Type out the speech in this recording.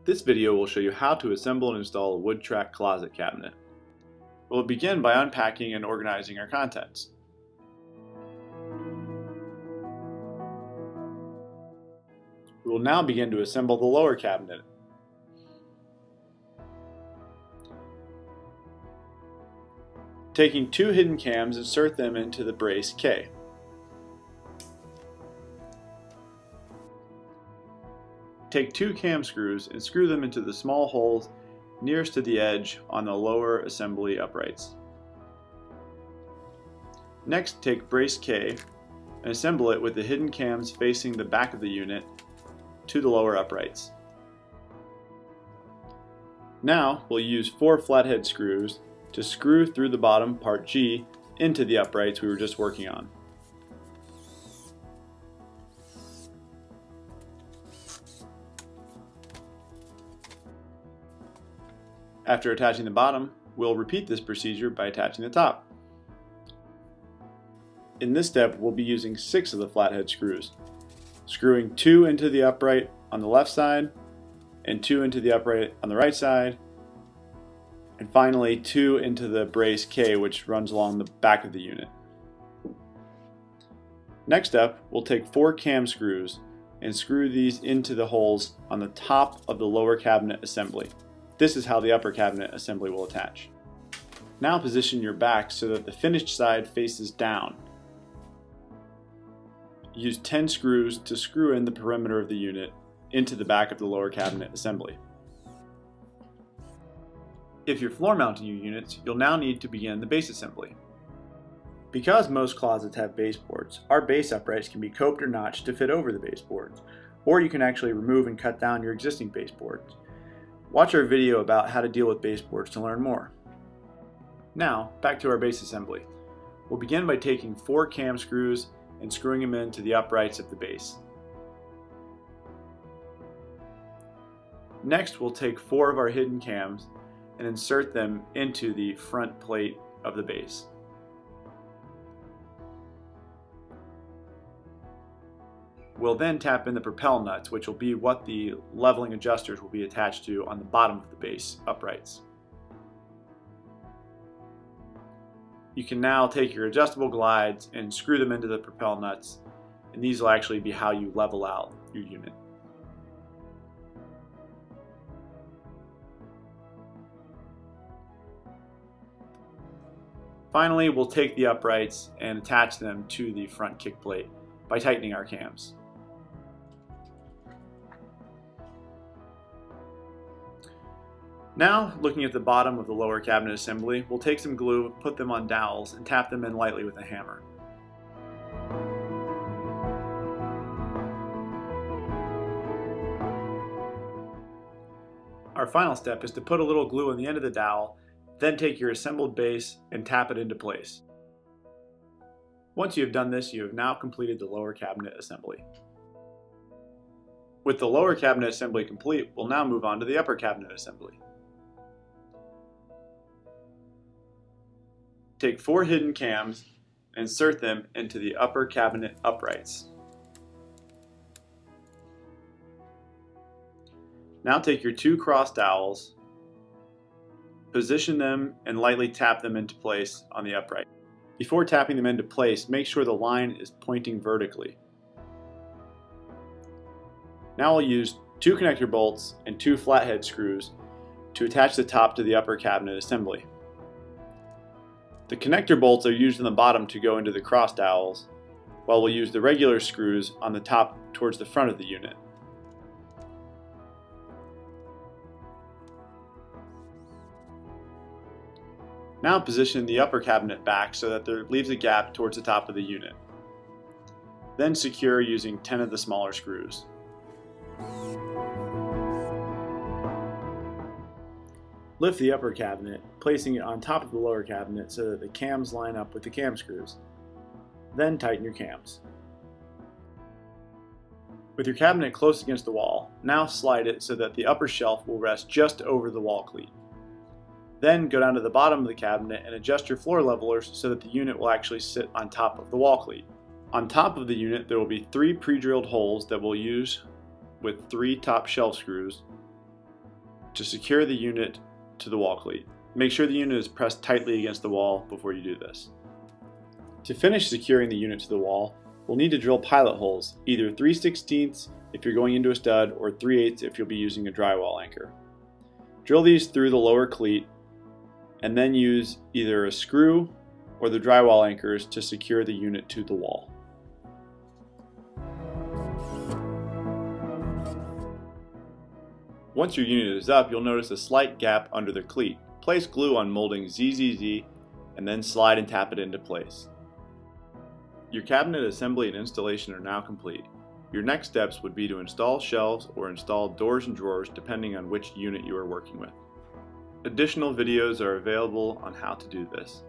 This video will show you how to assemble and install a WoodTrac closet cabinet. We'll begin by unpacking and organizing our contents. We will now begin to assemble the lower cabinet. Taking two hidden cams, insert them into the brace K. Take two cam screws and screw them into the small holes nearest to the edge on the lower assembly uprights. Next, take brace K and assemble it with the hidden cams facing the back of the unit to the lower uprights. Now, we'll use 4 flathead screws to screw through the bottom part G into the uprights we were just working on. After attaching the bottom, we'll repeat this procedure by attaching the top. In this step, we'll be using 6 of the flathead screws, screwing 2 into the upright on the left side, and 2 into the upright on the right side, and finally 2 into the brace K, which runs along the back of the unit. Next up, we'll take 4 cam screws and screw these into the holes on the top of the lower cabinet assembly. This is how the upper cabinet assembly will attach. Now position your back so that the finished side faces down. Use 10 screws to screw in the perimeter of the unit into the back of the lower cabinet assembly. If you're floor mounting your units, you'll now need to begin the base assembly. Because most closets have baseboards, our base uprights can be coped or notched to fit over the baseboards, or you can actually remove and cut down your existing baseboards. Watch our video about how to deal with baseboards to learn more. Now, back to our base assembly. We'll begin by taking 4 cam screws and screwing them into the uprights of the base. Next, we'll take 4 of our hidden cams and insert them into the front plate of the base. We'll then tap in the propel nuts, which will be what the leveling adjusters will be attached to on the bottom of the base uprights. You can now take your adjustable glides and screw them into the propel nuts, and these will actually be how you level out your unit. Finally, we'll take the uprights and attach them to the front kick plate by tightening our cams. Now, looking at the bottom of the lower cabinet assembly, we'll take some glue, put them on dowels, and tap them in lightly with a hammer. Our final step is to put a little glue on the end of the dowel, then take your assembled base and tap it into place. Once you have done this, you have now completed the lower cabinet assembly. With the lower cabinet assembly complete, we'll now move on to the upper cabinet assembly. Take 4 hidden cams and insert them into the upper cabinet uprights. Now take your 2 cross dowels, position them and lightly tap them into place on the upright. Before tapping them into place, make sure the line is pointing vertically. Now I'll use 2 connector bolts and 2 flathead screws to attach the top to the upper cabinet assembly. The connector bolts are used on the bottom to go into the cross dowels, while we'll use the regular screws on the top towards the front of the unit. Now position the upper cabinet back so that there leaves a gap towards the top of the unit. Then secure using 10 of the smaller screws. Lift the upper cabinet, placing it on top of the lower cabinet so that the cams line up with the cam screws. Then tighten your cams. With your cabinet close against the wall, now slide it so that the upper shelf will rest just over the wall cleat. Then go down to the bottom of the cabinet and adjust your floor levelers so that the unit will actually sit on top of the wall cleat. On top of the unit, there will be 3 pre-drilled holes that we'll use with 3 top shelf screws to secure the unit to the wall cleat. Make sure the unit is pressed tightly against the wall before you do this. To finish securing the unit to the wall, we'll need to drill pilot holes, either 3/16 if you're going into a stud or 3/8 if you'll be using a drywall anchor. Drill these through the lower cleat and then use either a screw or the drywall anchors to secure the unit to the wall. Once your unit is up, you'll notice a slight gap under the cleat. Place glue on molding ZZZ and then slide and tap it into place. Your cabinet assembly and installation are now complete. Your next steps would be to install shelves or install doors and drawers depending on which unit you are working with. Additional videos are available on how to do this.